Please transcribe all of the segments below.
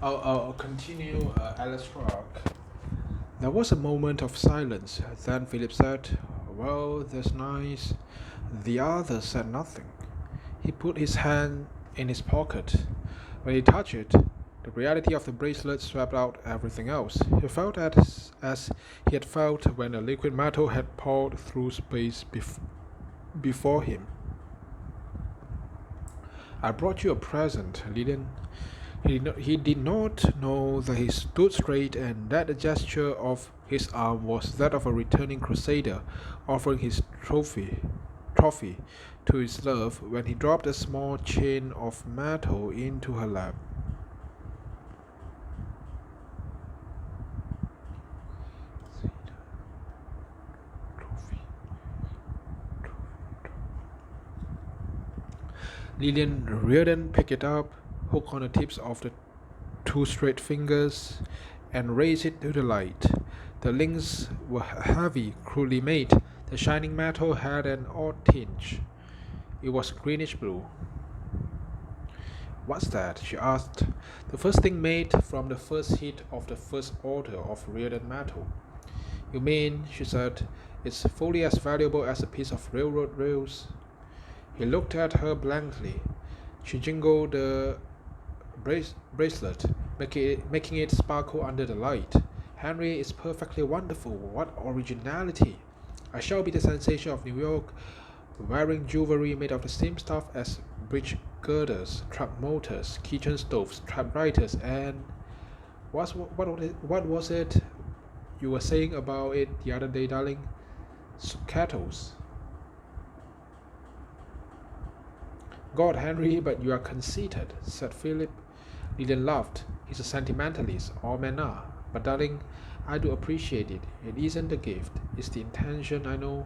I'll continue Alice Rock. There was a moment of silence. Then Philip said, "Well, that's nice." The other said nothing. He put his hand in his pocket. When he touched it, the reality of the bracelet swept out everything else. He felt as he had felt when a liquid metal had poured through space before him. "I brought you a present, Lillian." He did not know that he stood straight and that the gesture of his arm was that of a returning crusader offering his trophy to his love when he dropped a small chain of metal into her lap. Lillian Reardon picked it up, hooked on the tips of the two straight fingers, and raised it to the light. The links were heavy, crudely made. The shining metal had an odd tinge. It was greenish blue. "What's that?" she asked. "The first thing made from the first heat of the first order of Reardon metal." "You mean," she said, "it's fully as valuable as a piece of railroad rails?" He looked at her blankly. She jingled the bracelet, making it sparkle under the light. "Henry, is perfectly wonderful. What originality! I shall be the sensation of New York, wearing jewelry made of the same stuff as bridge girders, trap motors, kitchen stoves, typewriters, and what was it you were saying about it the other day, darling? Kettles." "God, Henry, but you are conceited," said Philip. Lillian laughed. "He's a sentimentalist. All men are. But, darling, I do appreciate it. It isn't the gift. It's the intention, I know."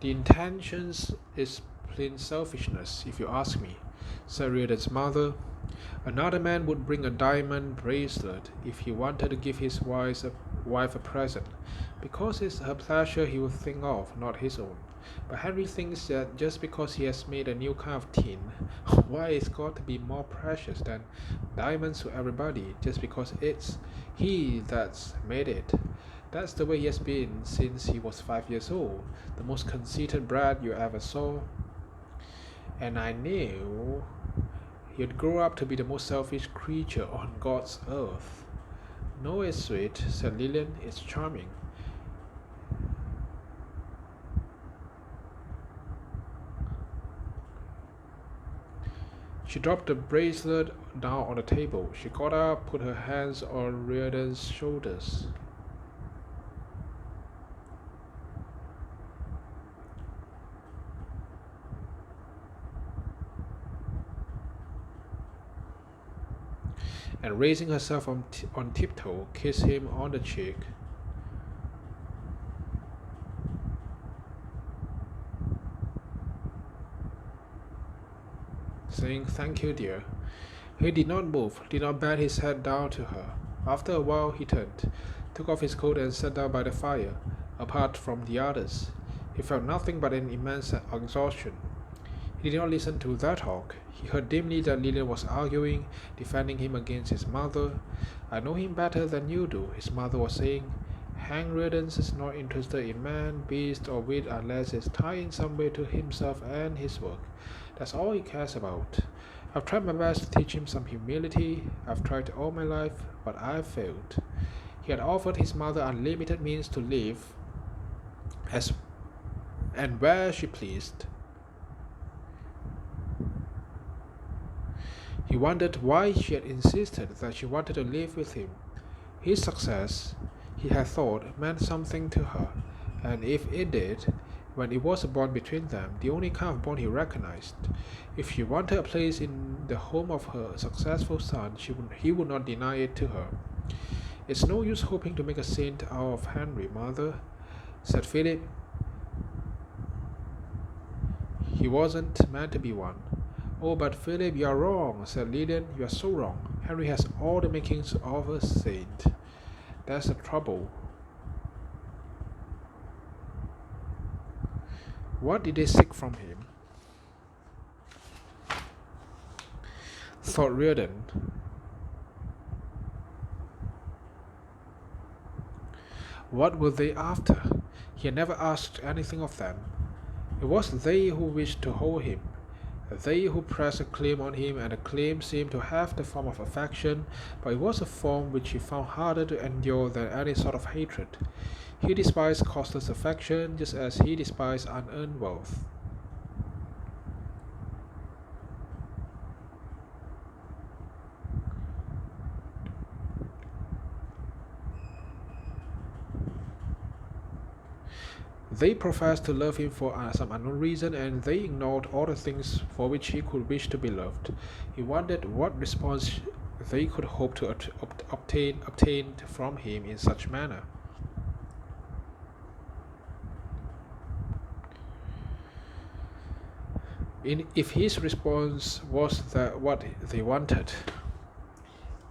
"The intentions is plain selfishness, if you ask me," said Reardon's mother. "Another man would bring a diamond bracelet if he wanted to give his wife a present, because it's her pleasure he would think of, not his own. But Henry thinks that just because he has made a new kind of tin, why it's got to be more precious than diamonds to everybody, just because it's he that's made it. That's the way he has been since he was 5 years old, the most conceited brat you ever saw. And I knew he'd grow up to be the most selfish creature on God's earth." "No, it's sweet," said Lillian. "It's charming." She dropped the bracelet down on the table. She got up, put her hands on Reardon's shoulders. And raising herself on tiptoe, kissed him on the cheek. Saying, "Thank you, dear." He did not move, did not bend his head down to her. After a while he turned, took off his coat and sat down by the fire, apart from the others. He felt nothing but an immense exhaustion. He did not listen to their talk. He heard dimly that Lillian was arguing, defending him against his mother. "I know him better than you do," his mother was saying. "Hank Reardon is not interested in man, beast, or wit unless it's tied in some way to himself and his work. That's all he cares about. I've tried my best to teach him some humility. I've tried all my life, but I've failed." He had offered his mother unlimited means to live as and where she pleased. He wondered why she had insisted that she wanted to live with him. His success, he had thought, meant something to her, and if it did, when it was a bond between them, the only kind of bond he recognized. If she wanted a place in the home of her successful son, he would not deny it to her. "It's no use hoping to make a saint out of Henry, mother," said Philip. "He wasn't meant to be one. Oh, but Philip, you are wrong, said Lillian. You are so wrong. Henry has all the makings of a saint. That's the trouble. What did they seek from him? Thought Reardon. What were they after? He had never asked anything of them. It was they who wished to hold him, they who pressed a claim on him, and the claim seemed to have the form of affection, but it was a form which he found harder to endure than any sort of hatred. He despised costless affection just as he despised unearned wealth. They professed to love him for some unknown reason, and they ignored all the things for which he could wish to be loved. He wondered what response they could hope to obtain from him in such manner. If his response was what they wanted,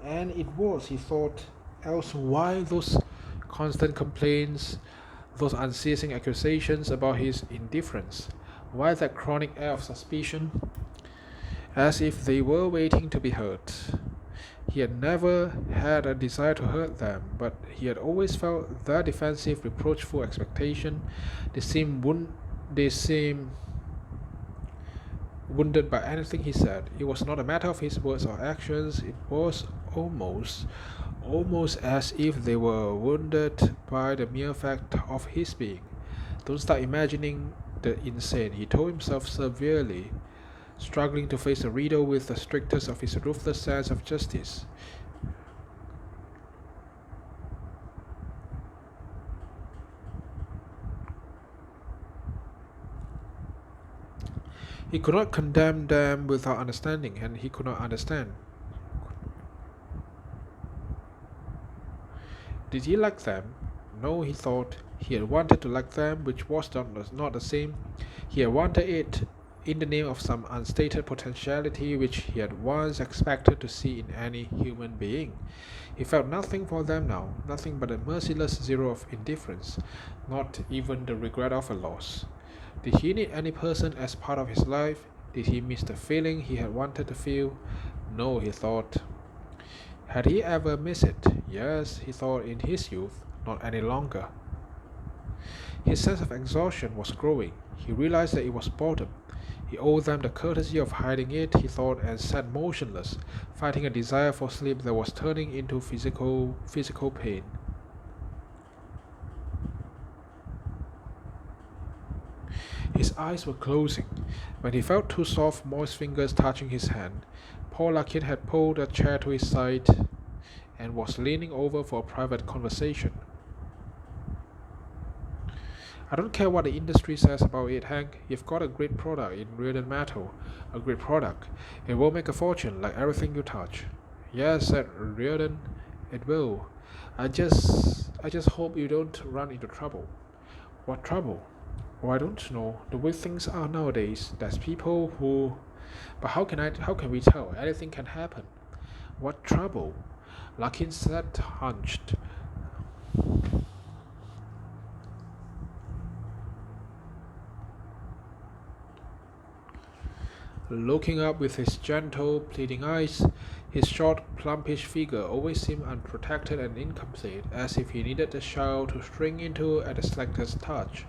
and it was, he thought, else why those constant complaints, those unceasing accusations about his indifference? Why that chronic air of suspicion, as if they were waiting to be hurt? He had never had a desire to hurt them, but he had always felt their defensive, reproachful expectation. They seemed wounded by anything he said. It was not a matter of his words or actions. It was almost as if they were wounded by the mere fact of his being. Don't start imagining the insane, he told himself severely, struggling to face the riddle with the strictest of his ruthless sense of justice. He could not condemn them without understanding, and he could not understand. Did he like them? No, he thought. He had wanted to like them, which was not the same. He had wanted it in the name of some unstated potentiality which he had once expected to see in any human being. He felt nothing for them now, nothing but a merciless zero of indifference, not even the regret of a loss. Did he need any person as part of his life? Did he miss the feeling he had wanted to feel? No, he thought. Had he ever missed it? Yes, he thought, in his youth, not any longer. His sense of exhaustion was growing. He realized that it was boredom. He owed them the courtesy of hiding it, he thought, and sat motionless, fighting a desire for sleep that was turning into physical pain. His eyes were closing when he felt two soft, moist fingers touching his hand. Paul Larkin had pulled a chair to his side and was leaning over for a private conversation. I don't care what the industry says about it, Hank. You've got a great product in Reardon Metal. A great product. It will make a fortune like everything you touch. Yes, said Reardon. It will. I just hope you don't run into trouble. What trouble? Oh, I don't know. The way things are nowadays, there's people who... But how can we tell? Anything can happen. What trouble? Larkin sat hunched. Looking up with his gentle, pleading eyes, his short, plumpish figure always seemed unprotected and incomplete, as if he needed the shell to spring into at the slightest touch.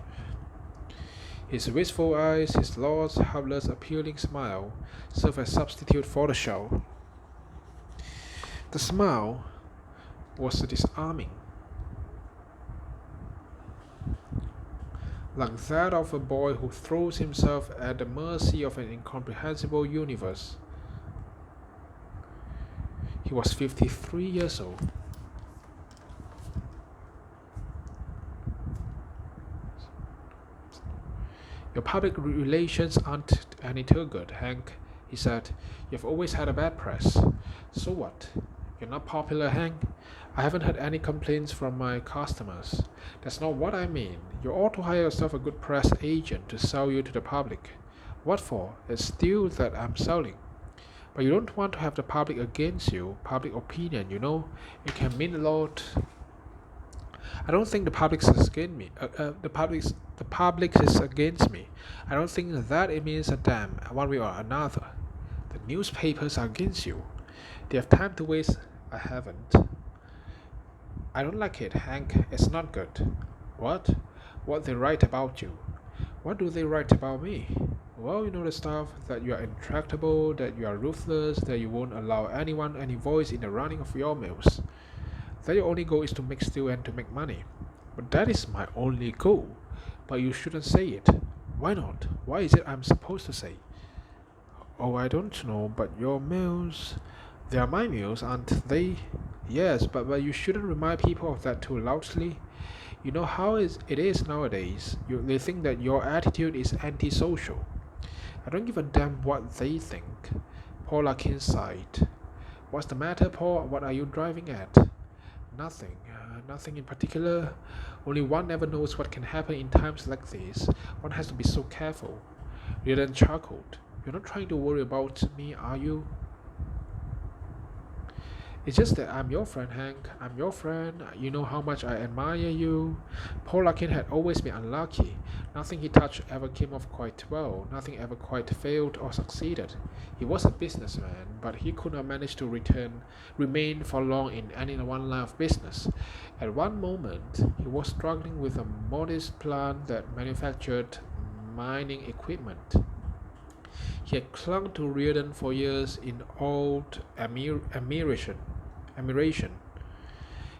His wistful eyes, his lost, helpless, appealing smile, served as substitute for the shell. The smile was disarming, like that of a boy who throws himself at the mercy of an incomprehensible universe. He was 53 years old. Your public relations aren't any too good, Hank, he said. You've always had a bad press. So what? You're not popular, Hank? I haven't had any complaints from my customers. That's not what I mean. You ought to hire yourself a good press agent to sell you to the public. What for? It's still that I'm selling. But you don't want to have the public against you. Public opinion, it can mean a lot. I don't think the public is against me. The public is against me. I don't think that it means a damn one way or another. The newspapers are against you. They have time to waste. I haven't. I don't like it, Hank. It's not good. What? What they write about you? What do they write about me? Well, the stuff that you are intractable, that you are ruthless, that you won't allow anyone any voice in the running of your mills. That your only goal is to make steel and to make money. But that is my only goal. But you shouldn't say it. Why not? Why is it I'm supposed to say? Oh, I don't know, but your mills. They are my mills, aren't they? Yes, but you shouldn't remind people of that too loudly. You know how it is nowadays. They think that your attitude is antisocial. I don't give a damn what they think. Paul Larkin sighed. What's the matter, Paul? What are you driving at? Nothing. Nothing in particular. Only one never knows what can happen in times like this. One has to be so careful. Riordan chuckled. You're not trying to worry about me, are you? It's just that I'm your friend, Hank. I'm your friend. You know how much I admire you. Paul Larkin had always been unlucky. Nothing he touched ever came off quite well. Nothing ever quite failed or succeeded. He was a businessman, but he could not manage to remain for long in any one line of business. At one moment, he was struggling with a modest plant that manufactured mining equipment. He had clung to Riordan for years in old admiration.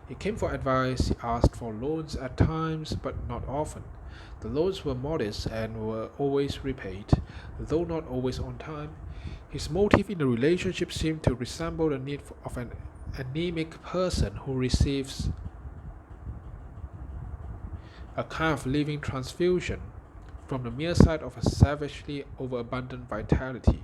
He came for advice, he asked for loans at times, but not often. The loans were modest and were always repaid, though not always on time. His motive in the relationship seemed to resemble the need of an anemic person who receives a kind of living transfusion from the mere sight of a savagely overabundant vitality.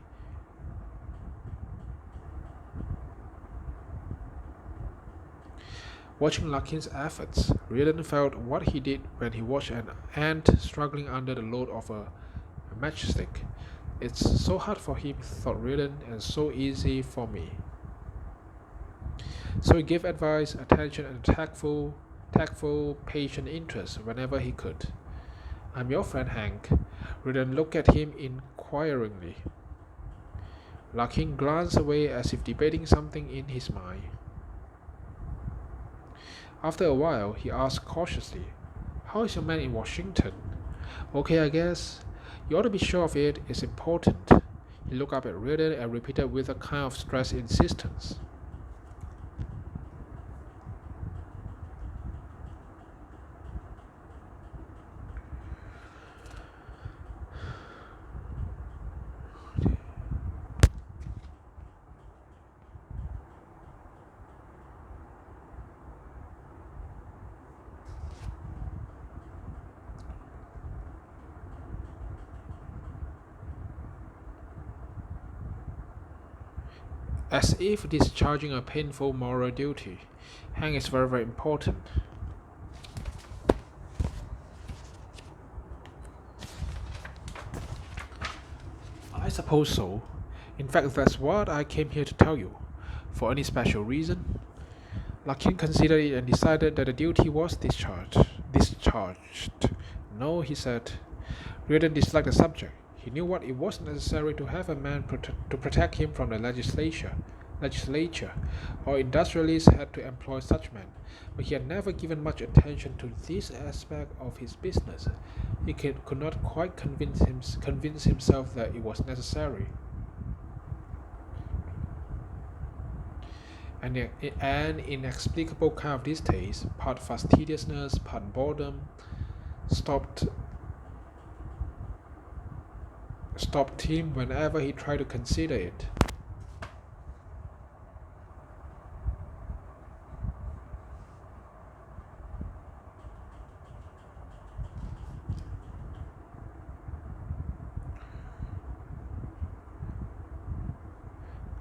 Watching Larkin's efforts, Riordan felt what he did when he watched an ant struggling under the load of a matchstick. It's so hard for him, thought Riordan, and so easy for me. So he gave advice, attention, and tactful, patient interest whenever he could. I'm your friend, Hank. Riordan looked at him inquiringly. Larkin glanced away as if debating something in his mind. After a while, he asked cautiously, How is your man in Washington? Okay, I guess. You ought to be sure of it. It's important. He looked up at Riordan and repeated with a kind of stressed insistence. As if discharging a painful moral duty. Hank is very, very important. I suppose so. In fact, that's what I came here to tell you. For any special reason? Larkin considered it and decided that the duty was discharged. No, he said. Riordan disliked the subject. He knew what it was necessary to have a man to protect him from the legislature, or industrialists had to employ such men, but he had never given much attention to this aspect of his business. He could not quite convince himself that it was necessary. And an inexplicable kind of distaste, part fastidiousness, part boredom, stopped him whenever he tried to consider it.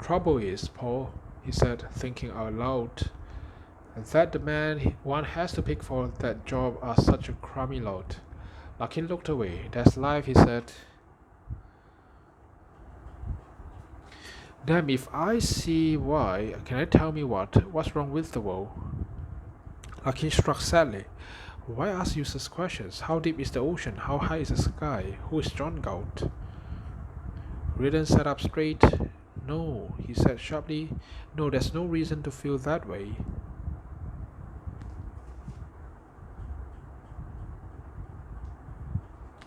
Trouble is, Paul, he said, thinking out loud, that the man one has to pick for that job are such a crummy lot. Larkin looked away. That's life, he said. Damn, if I see why, can I tell me what's wrong with the world? Lucky struck sadly. Why ask useless questions? How deep is the ocean? How high is the sky? Who is John Galt? Riordan sat up straight. No, he said sharply. No, there's no reason to feel that way.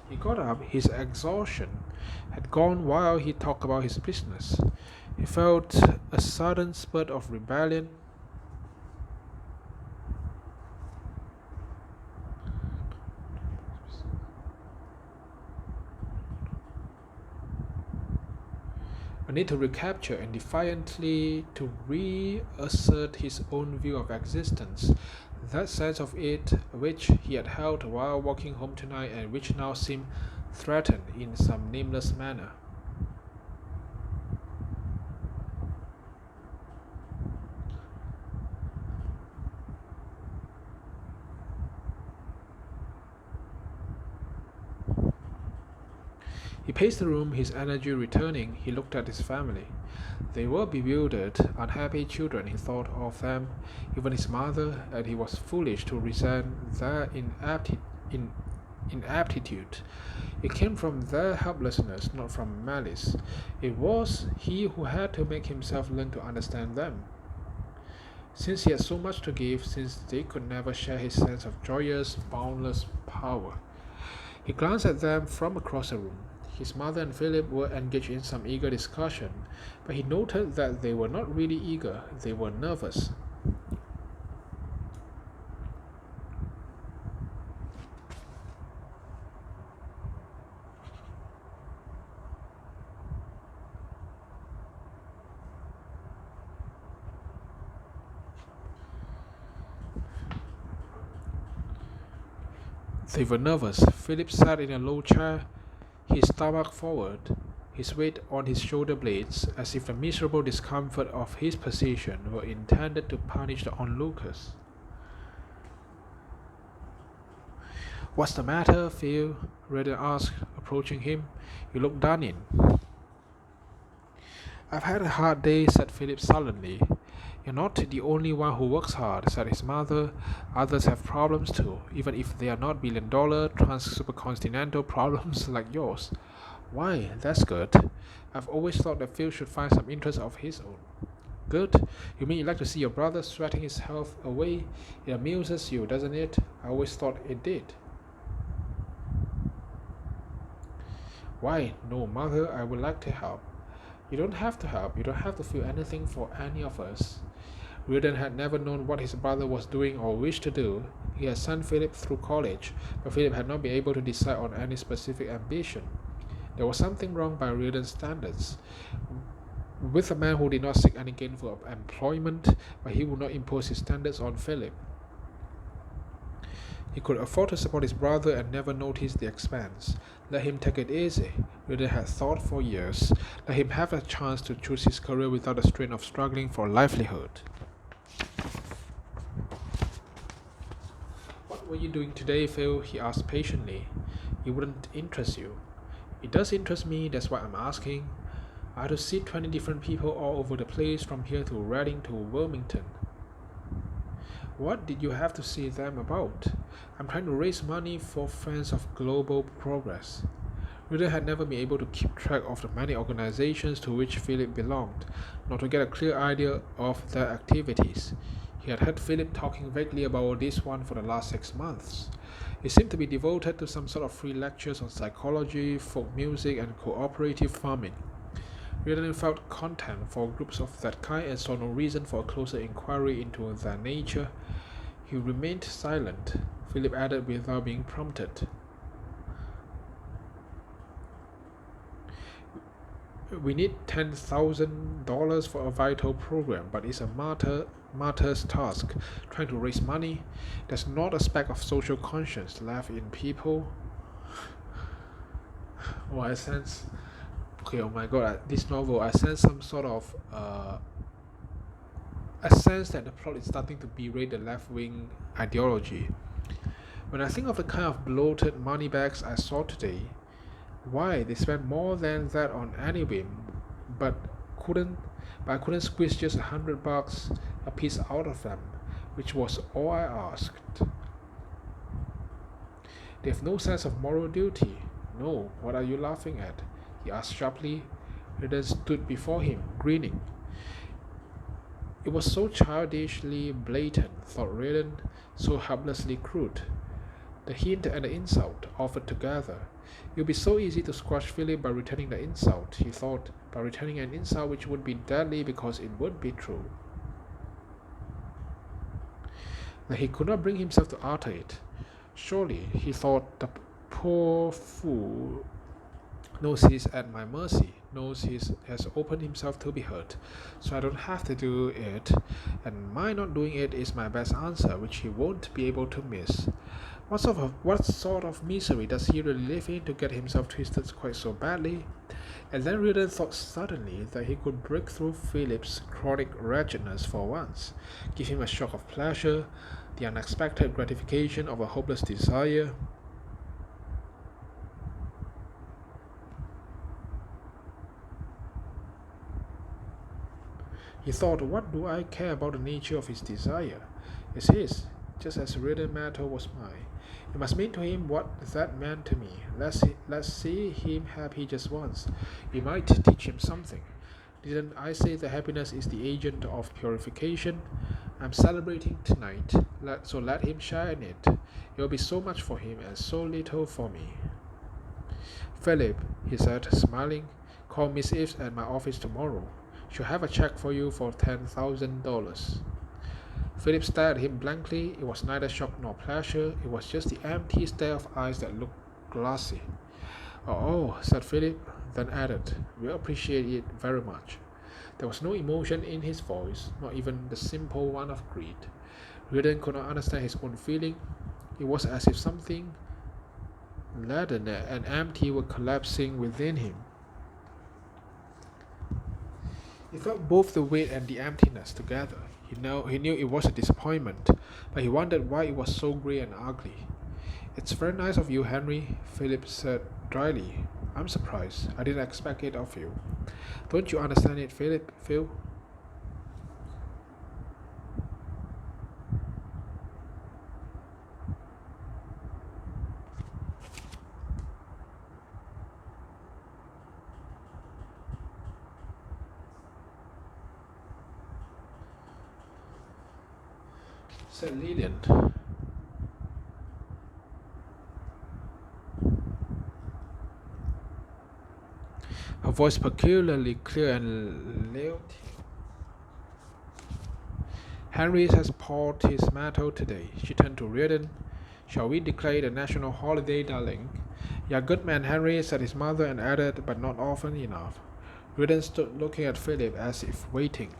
He got up. His exhaustion had gone while he talked about his business. He felt a sudden spurt of rebellion. A need to recapture and defiantly to reassert his own view of existence, that sense of it which he had held while walking home tonight and which now seemed threatened in some nameless manner. He paced the room, his energy returning. He looked at his family. They were bewildered, unhappy children, he thought of them, even his mother, and he was foolish to resent their inaptitude. It came from their helplessness, not from malice. It was he who had to make himself learn to understand them. Since he had so much to give, since they could never share his sense of joyous, boundless power. He glanced at them from across the room. His mother and Philip were engaged in some eager discussion, but he noted that they were not really eager, they were nervous. They were nervous. Philip sat in a low chair, his stomach forward, his weight on his shoulder blades, as if the miserable discomfort of his position were intended to punish the onlookers. What's the matter, Phil? Riordan asked, approaching him. You look done in. I've had a hard day, said Philip sullenly. You're not the only one who works hard, said his mother. Others have problems too, even if they are not billion-dollar, trans-supercontinental problems like yours. Why, that's good. I've always thought that Phil should find some interest of his own. Good? You mean you like to see your brother sweating his health away? It amuses you, doesn't it? I always thought it did. Why, no, mother, I would like to help. You don't have to help. You don't have to feel anything for any of us. Riordan had never known what his brother was doing or wished to do. He had sent Philip through college, but Philip had not been able to decide on any specific ambition. There was something wrong by Riordan's standards. With a man who did not seek any gainful employment, but he would not impose his standards on Philip. He could afford to support his brother and never notice the expense. Let him take it easy. Riordan had thought for years. Let him have a chance to choose his career without the strain of struggling for a livelihood. What were you doing today, Phil? He asked patiently. It wouldn't interest you. It does interest me, that's why I'm asking. I had to see 20 different people all over the place, from here to Reading to Wilmington. What did you have to see them about? I'm trying to raise money for Friends of Global Progress. Riordan had never been able to keep track of the many organizations to which Philip belonged, nor to get a clear idea of their activities. He had heard Philip talking vaguely about this one for the last 6 months. It seemed to be devoted to some sort of free lectures on psychology, folk music, and cooperative farming. Riordan felt content for groups of that kind and saw no reason for a closer inquiry into their nature. He remained silent. Philip added without being prompted. We need $10,000 for a vital program, but it's a martyr's task. Trying to raise money, there's not a speck of social conscience left in people. Oh, I sense. Okay, oh my god, this novel, I sense some sort of a sense that the plot is starting to berate the left-wing ideology. When I think of the kind of bloated money bags I saw today, why they spend more than that on any whim, but couldn't squeeze just $100 a piece out of them, which was all I asked. They have no sense of moral duty. No, what are you laughing at? He asked sharply. Riordan stood before him, grinning. It was so childishly blatant, thought Riordan, so helplessly crude. The hint and the insult, offered together. It would be so easy to squash Philip by returning the insult, he thought, by returning an insult which would be deadly because it would be true. That he could not bring himself to utter it. Surely, he thought, the poor fool knows he's at my mercy, knows he has opened himself to be hurt, so I don't have to do it, and my not doing it is my best answer, which he won't be able to miss. What sort of misery does he really live in to get himself twisted quite so badly? And then Riordan thought suddenly that he could break through Philip's chronic wretchedness for once, give him a shock of pleasure, the unexpected gratification of a hopeless desire. He thought, what do I care about the nature of his desire? It's his, just as Riordan's matter was mine. It must mean to him what that meant to me. Let's see him happy just once. It might teach him something. Didn't I say that happiness is the agent of purification? I'm celebrating tonight, so let him share in it. It will be so much for him and so little for me. Philip, he said, smiling, call Miss Eves at my office tomorrow. She'll have a check for you for $10,000. Philip stared at him blankly. It was neither shock nor pleasure. It was just the empty stare of eyes that looked glassy. Oh, said Philip, then added, we'll appreciate it very much. There was no emotion in his voice, not even the simple one of greed. Riordan could not understand his own feeling. It was as if something leaden and empty were collapsing within him. He felt both the weight and the emptiness together. He knew it was a disappointment, but he wondered why it was so grey and ugly. It's very nice of you, Henry, Philip said dryly. I'm surprised. I didn't expect it of you. Don't you understand it, Phil? Said Lillian. Her voice peculiarly clear and loud. Henry has poured his metal today. She turned to Riordan. Shall we declare it a national holiday, darling? You're a good man, Henry, said his mother, and added, but not often enough. Riordan stood looking at Philip as if waiting.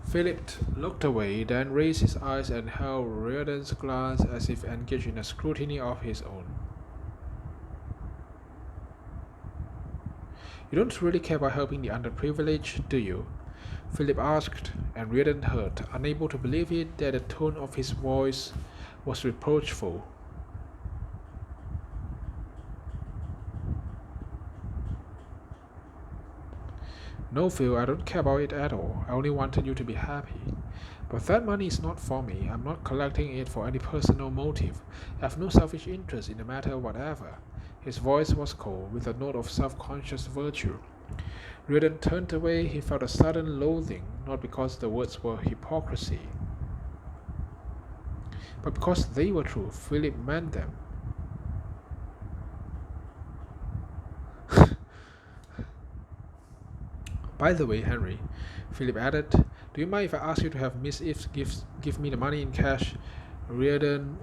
Philip looked away, then raised his eyes and held Riordan's glance as if engaged in a scrutiny of his own. You don't really care about helping the underprivileged, do you? Philip asked, and Riordan heard, unable to believe it, that the tone of his voice was reproachful. No, Phil, I don't care about it at all. I only wanted you to be happy. But that money is not for me. I'm not collecting it for any personal motive. I have no selfish interest in the matter whatever. His voice was cold, with a note of self-conscious virtue. Riordan turned away. He felt a sudden loathing, not because the words were hypocrisy, but because they were true. Philip meant them. By the way, Henry, Philip added, do you mind if I ask you to have Miss Eves give me the money in cash? Riordan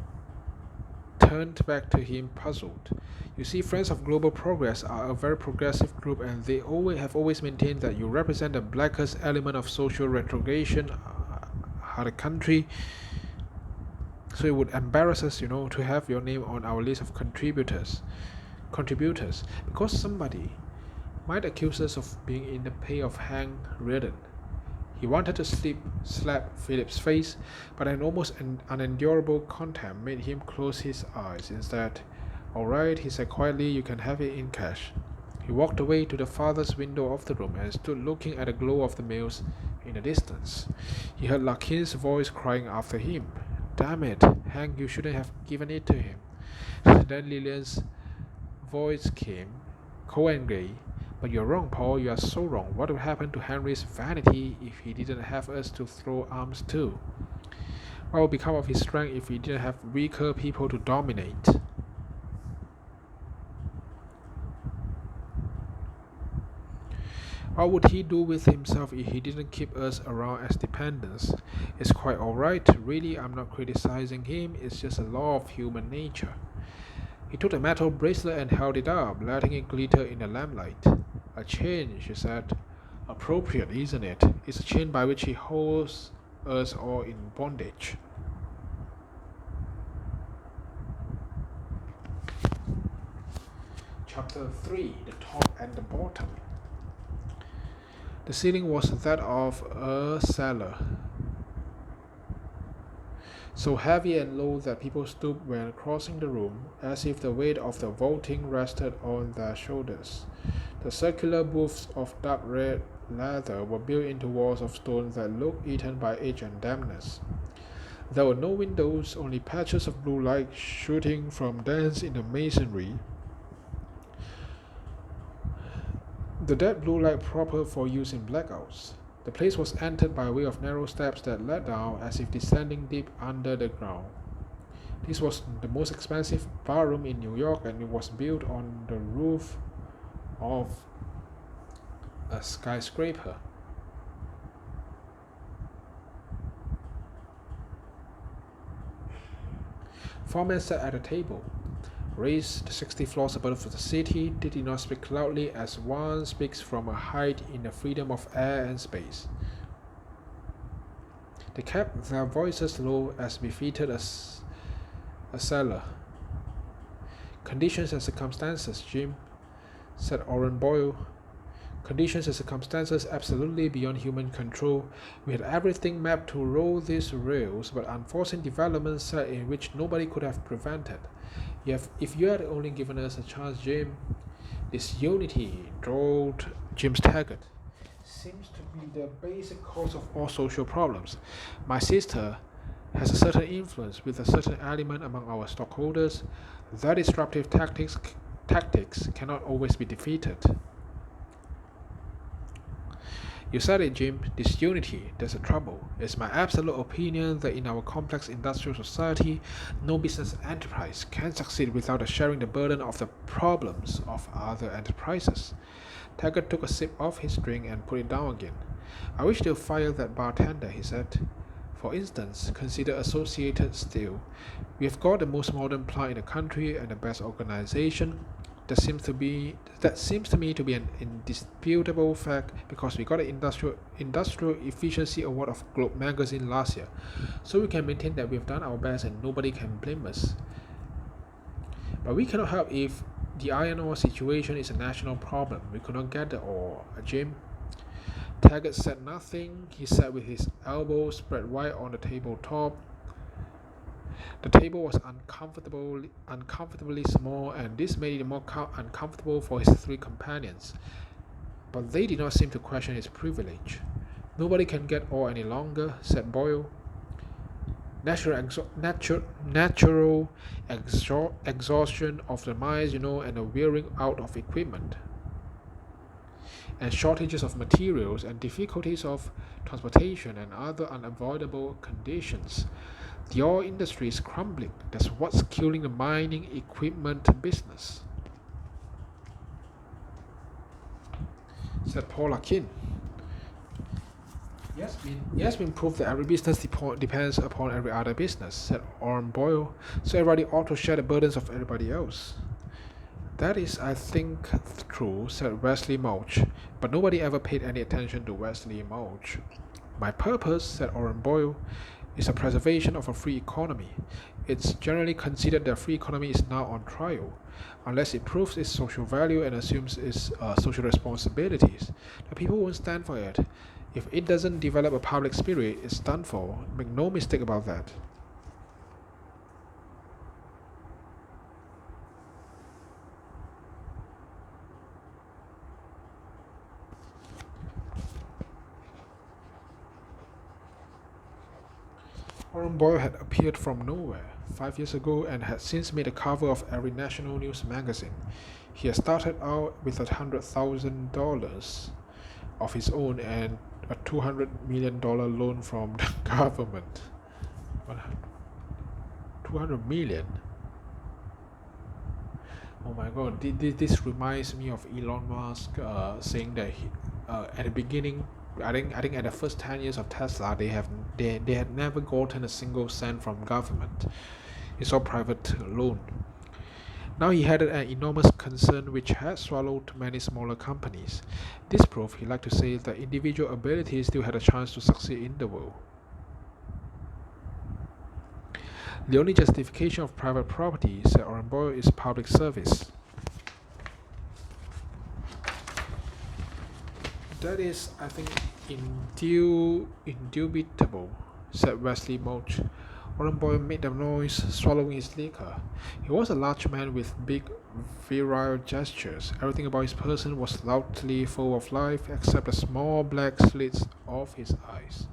turned back to him, puzzled. You see, Friends of Global Progress are a very progressive group, and they have always maintained that you represent the blackest element of social retrogression of the country. So it would embarrass us, to have your name on our list of contributors, because somebody might accuse us of being in the pay of Hank Riordan. He wanted to slap Philip's face, but an almost unendurable contempt made him close his eyes. Instead, all right, he said quietly, you can have it in cash. He walked away to the farthest window of the room and stood looking at the glow of the mills in the distance. He heard Larkin's voice crying after him. "Damn it, Hank, you shouldn't have given it to him." Then Lillian's voice came, cold and grey. "But you're wrong, Paul, you are so wrong. What would happen to Henry's vanity if he didn't have us to throw arms to? What would become of his strength if he didn't have weaker people to dominate?" What would he do with himself if he didn't keep us around as dependents? It's quite alright, really, I'm not criticizing him, it's just a law of human nature. He took the metal bracelet and held it up, letting it glitter in the lamplight. "A chain," she said. "Appropriate, isn't it? It's a chain by which he holds us all in bondage." Chapter 3: The Top and the Bottom. The ceiling was that of a cellar, so heavy and low that people stooped when crossing the room, as if the weight of the vaulting rested on their shoulders. The circular booths of dark red leather were built into walls of stone that looked eaten by age and dampness. There were no windows, only patches of blue light shooting from dents in the masonry. The dead blue light proper for use in blackouts. The place was entered by way of narrow steps that led down as if descending deep under the ground. This was the most expensive barroom in New York, and it was built on the roof of a skyscraper. Four men sat at a table, raised 60 floors above the city. They did not speak loudly as one speaks from a height in the freedom of air and space. They kept their voices low as befitted a cellar. "Conditions and circumstances, Jim," said Oren Boyle. "Conditions and circumstances absolutely beyond human control. We had everything mapped to roll these rails, but unforeseen developments set in which nobody could have prevented. If you had only given us a chance, Jim." "This unity," drawled James Taggart, "seems to be the basic cause of all social problems. My sister has a certain influence with a certain element among our stockholders. Their disruptive tactics cannot always be defeated." "You said it, Jim. Disunity, that's the trouble. It's my absolute opinion that in our complex industrial society, no business enterprise can succeed without sharing the burden of the problems of other enterprises." Taggart took a sip of his drink and put it down again. "I wish they'd fire that bartender," he said. "For instance, consider Associated Steel. We have got the most modern plant in the country and the best organization. That seems to me to be an indisputable fact, because we got an industrial efficiency award of Globe magazine last year. So we can maintain that we have done our best and nobody can blame us. But we cannot help if the iron ore situation is a national problem. We could not get the ore, Jim." Taggart said nothing. He sat with his elbows spread wide on the tabletop. The table was uncomfortably small, and this made it more uncomfortable for his three companions. But they did not seem to question his privilege. "Nobody can get ore any longer," said Boyle. Natural exhaustion of the mines, and the wearing out of equipment, and shortages of materials, and difficulties of transportation, and other unavoidable conditions. The oil industry is crumbling. That's what's killing the mining equipment business," said Paul Larkin. It has been proved that every business depends upon every other business," said Oren Boyle. "So everybody ought to share the burdens of everybody else." "That is, I think, true," said Wesley Mulch. But nobody ever paid any attention to Wesley Mulch. "My purpose," said Oren Boyle, "is the preservation of a free economy. It's generally considered that free economy is now on trial, unless it proves its social value and assumes its social responsibilities. The people won't stand for it. If it doesn't develop a public spirit, it's done for. Make no mistake about that." Oran Boyle had appeared from nowhere 5 years ago and had since made the cover of every national news magazine. He had started out with $100,000 of his own and a $200 million loan from the government. 200 million. Oh my god, this reminds me of Elon Musk saying that at the beginning, I think at the first 10 years of Tesla, they had never gotten a single cent from government. It's all private loan. Now he had an enormous concern which had swallowed many smaller companies. This proved, he liked to say, that individual ability still had a chance to succeed in the world. The only justification of private property, said Oran Boyle, is public service. That is, I think, indubitable, said Wesley Mauch. Oran Boyle made a noise, swallowing his liquor. He was a large man with big, virile gestures. Everything about his person was loudly full of life, except the small black slits of his eyes.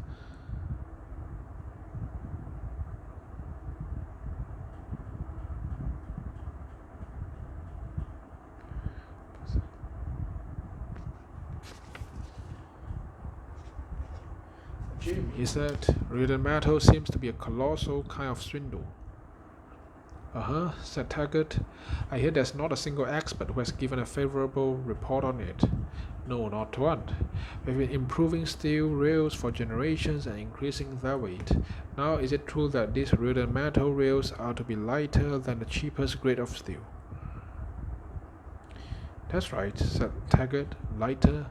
Jim, he said, real metal seems to be a colossal kind of swindle. Said Taggart. I hear there's not a single expert who has given a favorable report on it. No, not one. We've been improving steel rails for generations and increasing their weight. Now, is it true that these real metal rails are to be lighter than the cheapest grade of steel? That's right, said Taggart. Lighter.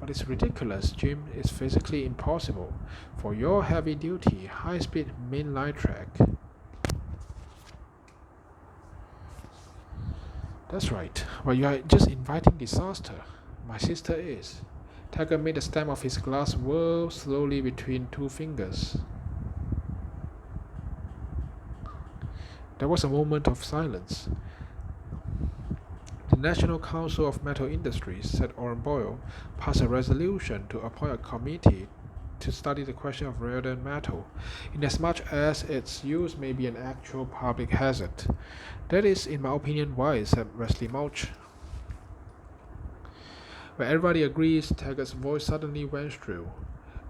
But it's ridiculous, Jim. It's physically impossible. For your heavy-duty, high-speed mainline track. That's right, but you are just inviting disaster. My sister is. Taggart made the stem of his glass whirl slowly between two fingers. There was a moment of silence. The National Council of Metal Industries, said Oran Boyle, passed a resolution to appoint a committee to study the question of rare earth metal, inasmuch as its use may be an actual public hazard. That is, in my opinion, why, said Wesley Mauch. When everybody agrees, Taggart's voice suddenly went shrill.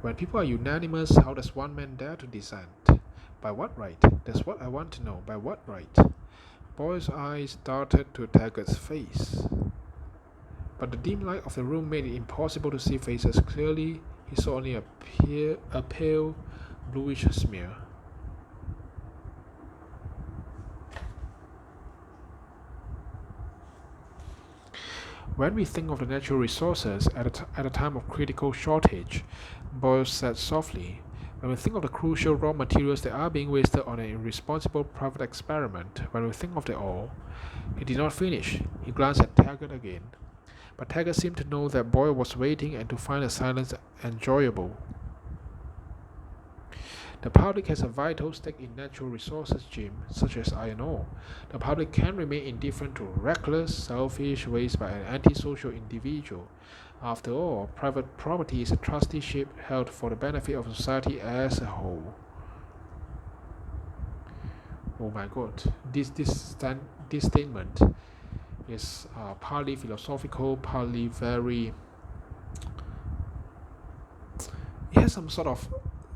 When people are unanimous, how does one man dare to dissent? By what right? That's what I want to know. By what right? Boyle's eyes darted to Taggart's face. But the dim light of the room made it impossible to see faces clearly. He saw only a pale, bluish smear. When we think of the natural resources at a time of critical shortage, Boyle said softly, when we think of the crucial raw materials that are being wasted on an irresponsible private experiment, when we think of it all, he did not finish. He glanced at Taggart again. But Taggart seemed to know that Boyle was waiting and to find the silence enjoyable. The public has a vital stake in natural resources, Jim, such as iron ore. The public can remain indifferent to reckless, selfish waste by an antisocial individual. After all, private property is a trusteeship held for the benefit of society as a whole. Oh my God, this statement is partly philosophical, partly very. It has some sort of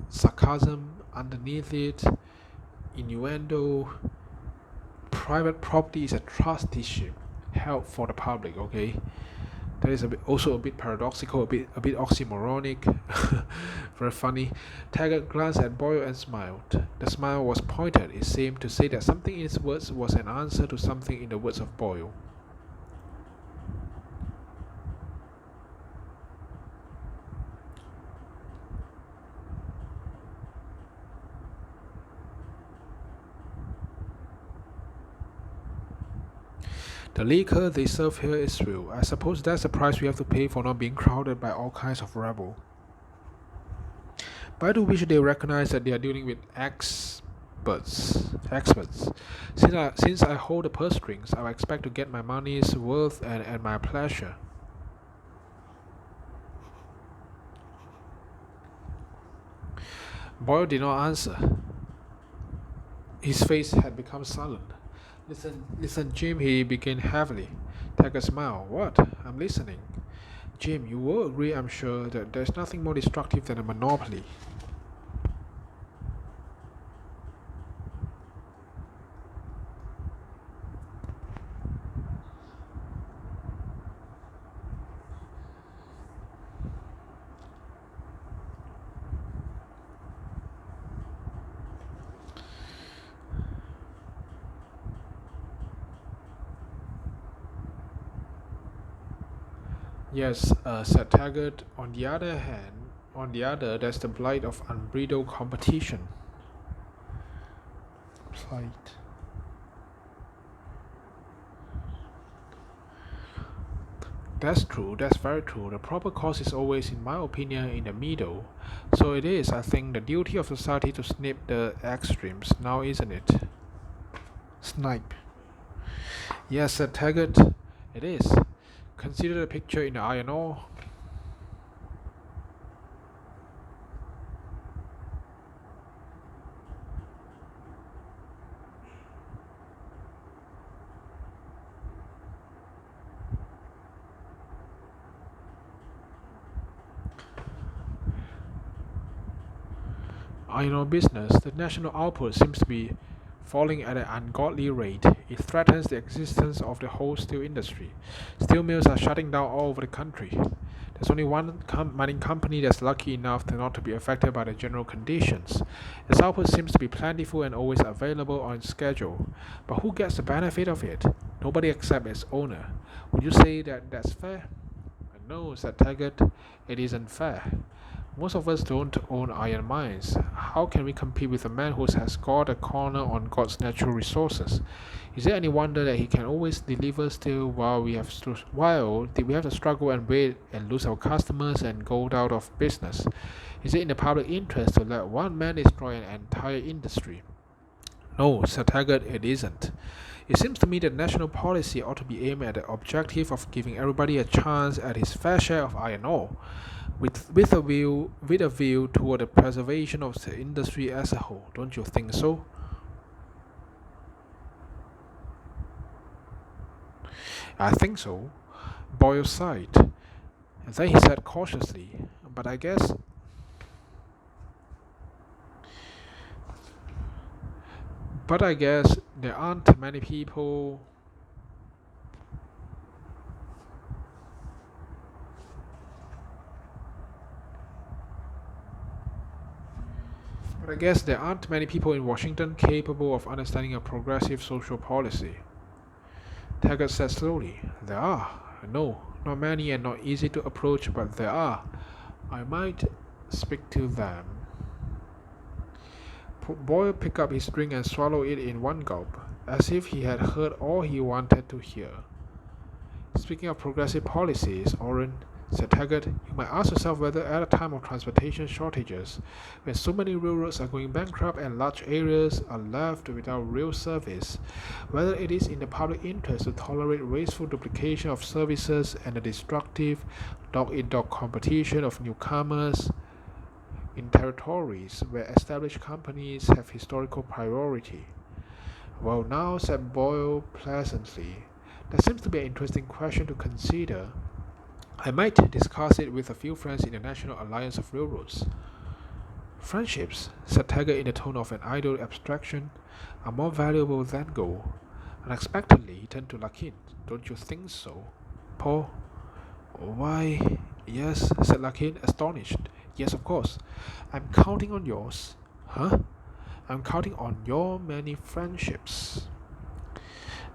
sarcasm underneath it, innuendo. Private property is a trusteeship held for the public. Okay, that is also a bit paradoxical, a bit oxymoronic, very funny. Taggart glanced at Boyle and smiled. The smile was pointed. It seemed to say that something in his words was an answer to something in the words of Boyle. The liquor they serve here is real. I suppose that's the price we have to pay for not being crowded by all kinds of rabble. But I do wish they recognize that they are dealing with experts. Since I hold the purse strings, I expect to get my money's worth and at my pleasure. Boyle did not answer. His face had become sullen. Listen, Jim, he began heavily. Taggart smiled. What? I'm listening. Jim, you will agree, I'm sure, that there's nothing more destructive than a monopoly. Yes, said Taggart. On the other, there's the blight of unbridled competition. Blight. That's true, that's very true. The proper cause is always, in my opinion, in the middle. So it is, I think, the duty of society to snip the extremes, now isn't it? Snipe. Yes, said Taggart, it is. Consider the picture in the iron ore. Iron ore business, the national output seems to be falling at an ungodly rate. It threatens the existence of the whole steel industry. Steel mills are shutting down all over the country. There's only one mining company that's lucky enough to not to be affected by the general conditions. Its output seems to be plentiful and always available on schedule. But who gets the benefit of it? Nobody except its owner. Would you say that that's fair? No, said Taggart, it isn't fair. Most of us don't own iron mines. How can we compete with a man who has got a corner on God's natural resources? Is there any wonder that he can always deliver steel while we have to struggle and wait and lose our customers and go out of business? Is it in the public interest to let one man destroy an entire industry? No, said Taggart, it isn't. It seems to me that national policy ought to be aimed at the objective of giving everybody a chance at his fair share of iron ore, with a view toward the preservation of the industry as a whole. Don't you think so? I think so. Boyle sighed. And then he said cautiously, But I guess there aren't many people. But I guess there aren't many people in Washington capable of understanding a progressive social policy. Taggart said slowly, There are. No, not many and not easy to approach, but there are. I might speak to them. Boyle picked up his drink and swallowed it in one gulp, as if he had heard all he wanted to hear. Speaking of progressive policies, Orrin, said Taggart, you might ask yourself whether at a time of transportation shortages, when so many railroads are going bankrupt and large areas are left without rail service, whether it is in the public interest to tolerate wasteful duplication of services and the destructive dog-eat-dog competition of newcomers in territories where established companies have historical priority. Well now, said Boyle pleasantly, that seems to be an interesting question to consider. I might discuss it with a few friends in the National Alliance of Railroads. Friendships, said Taggart in the tone of an idle abstraction, are more valuable than gold. Unexpectedly, he turned to Larkin. Don't you think so, Paul? Why, yes, said Larkin, astonished. Yes, of course. I'm counting on yours. Huh? I'm counting on your many friendships.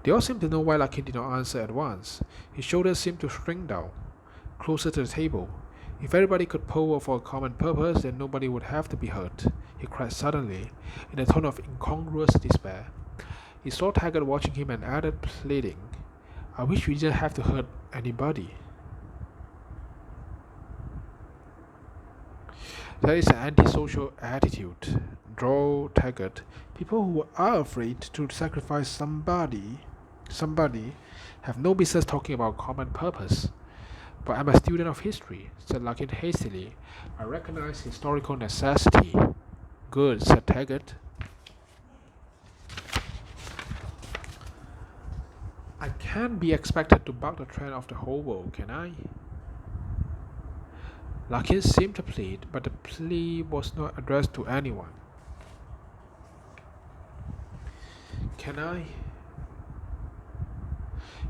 They all seemed to know why Larkin did not answer at once. His shoulders seemed to shrink down, closer to the table. If everybody could poll for a common purpose, then nobody would have to be hurt, he cried suddenly, in a tone of incongruous despair. He saw Taggart watching him and added, pleading, I wish we didn't have to hurt anybody. That is an antisocial attitude, drawled Taggart. People who are afraid to sacrifice somebody have no business talking about common purpose. But I'm a student of history, said Larkin hastily. I recognize historical necessity. Good, said Taggart. I can't be expected to buck the trend of the whole world, can I? Larkin seemed to plead, but the plea was not addressed to anyone. Can I?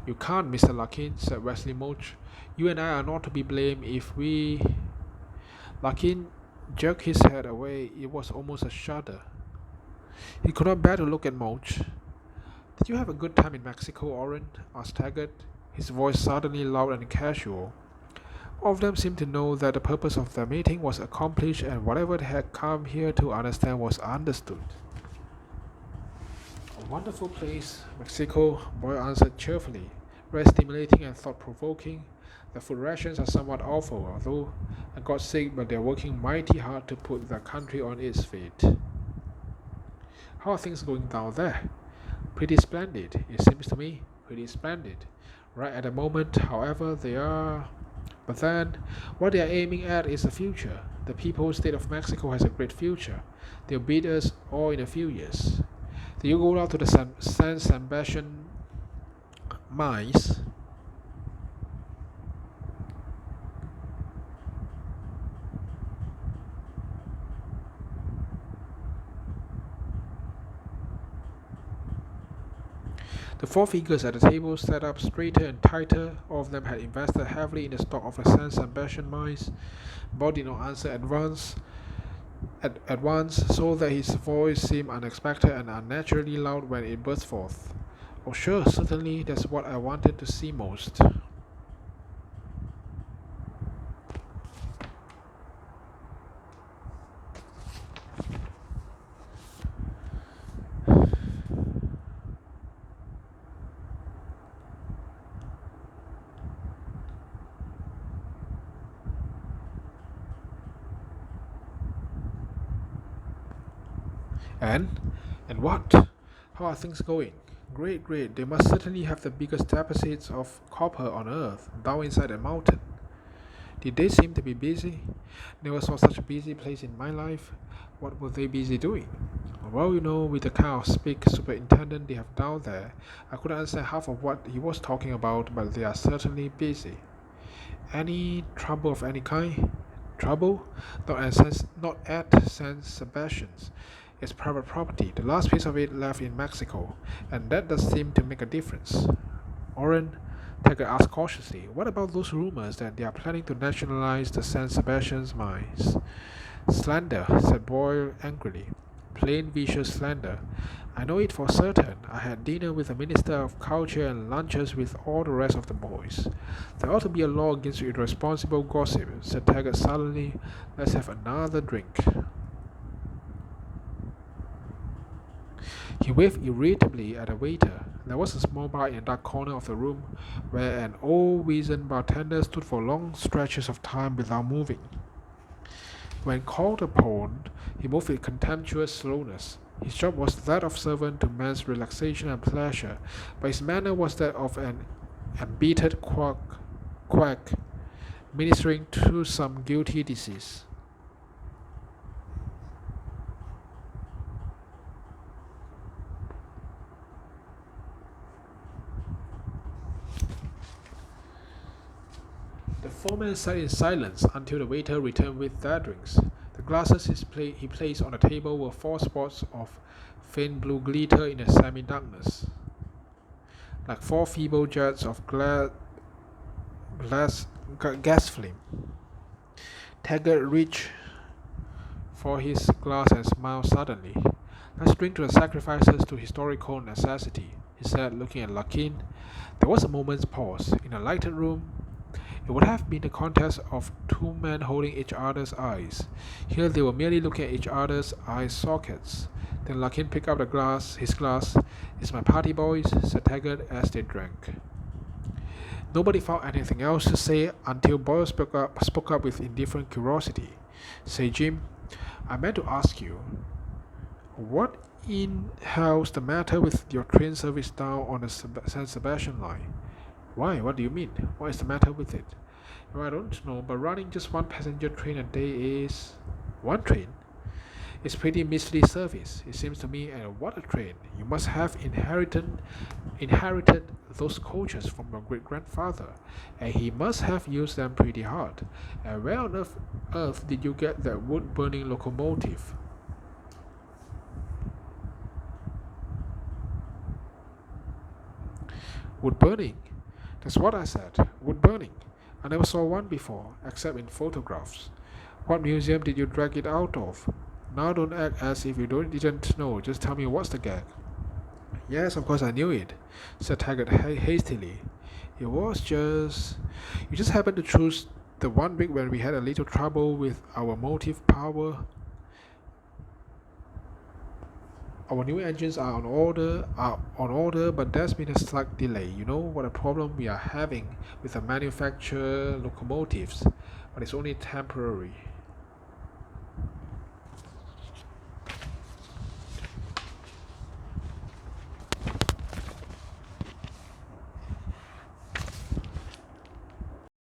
You can't, Mr. Larkin, said Wesley Mudge. You and I are not to be blamed if we. Larkin jerked his head away. It was almost a shudder. He could not bear to look at Mudge. Did you have a good time in Mexico, Orrin? Asked Taggart, his voice suddenly loud and casual. All of them seemed to know that the purpose of their meeting was accomplished and whatever they had come here to understand was understood. A wonderful place, Mexico, Boyle answered cheerfully. Very stimulating and thought-provoking. The food rations are somewhat awful, although I got sick, but they're working mighty hard to put the country on its feet. How are things going down there? Pretty splendid, it seems to me. Pretty splendid. Right at the moment, however, they are. But then, what they are aiming at is the future. The People's State of Mexico has a great future. They'll beat us all in a few years. Do you go down to the San Sebastian mines? The four figures at the table sat up straighter and tighter. All of them had invested heavily in the stock of the San Sebastian mines. Bob did not answer at once, so that his voice seemed unexpected and unnaturally loud when it burst forth. Oh sure, certainly, that's what I wanted to see most. And what? How are things going? Great, great. They must certainly have the biggest deposits of copper on Earth, down inside the mountain. Did they seem to be busy? Never saw such a busy place in my life. What were they busy doing? Well, with the kind of speak superintendent they have down there, I couldn't understand half of what he was talking about, but they are certainly busy. Any trouble of any kind? Trouble? Not at San Sebastian's. It's private property, the last piece of it left in Mexico, and that does seem to make a difference. Orrin, Taggart asked cautiously, what about those rumors that they are planning to nationalize the San Sebastian's mines? Slander, said Boyle angrily. Plain vicious slander. I know it for certain. I had dinner with the Minister of Culture and lunches with all the rest of the boys. There ought to be a law against irresponsible gossip, said Taggart sullenly. Let's have another drink. He waved irritably at the waiter. There was a small bar in a dark corner of the room where an old wizened bartender stood for long stretches of time without moving. When called upon, he moved with contemptuous slowness. His job was that of servant to men's relaxation and pleasure, but his manner was that of an embittered quack ministering to some guilty disease. The four men sat in silence until the waiter returned with their drinks. The glasses he placed on the table were four spots of faint blue glitter in the semi-darkness, like four feeble jets of gas flame. Taggart reached for his glass and smiled suddenly. Let's drink to the sacrifices to historical necessity, he said, looking at Larkin. There was a moment's pause. In a lighted room, it would have been the contest of two men holding each other's eyes. Here they were merely looking at each other's eye sockets. Then Larkin picked up his glass. It's my party, boys, said Taggart as they drank. Nobody found anything else to say until Boyle spoke up with indifferent curiosity. Say, Jim, I meant to ask you, what in hell's the matter with your train service down on the San Sebastian line? Why? What do you mean? What is the matter with it? Well, I don't know, but running just one passenger train a day is. One train? It's pretty measly service, it seems to me, and what a train! You must have inherited those coaches from your great grandfather, and he must have used them pretty hard. And where on earth did you get that wood burning locomotive? Wood burning? That's what I said. Wood burning. I never saw one before, except in photographs. What museum did you drag it out of? Now don't act as if you didn't know. Just tell me what's the gag. Yes, of course I knew it, said Taggart hastily. It was just. You just happened to choose the one week when we had a little trouble with our motive power. Our new engines are on order, but there's been a slight delay. You know what a problem we are having with the manufactured locomotives, but it's only temporary.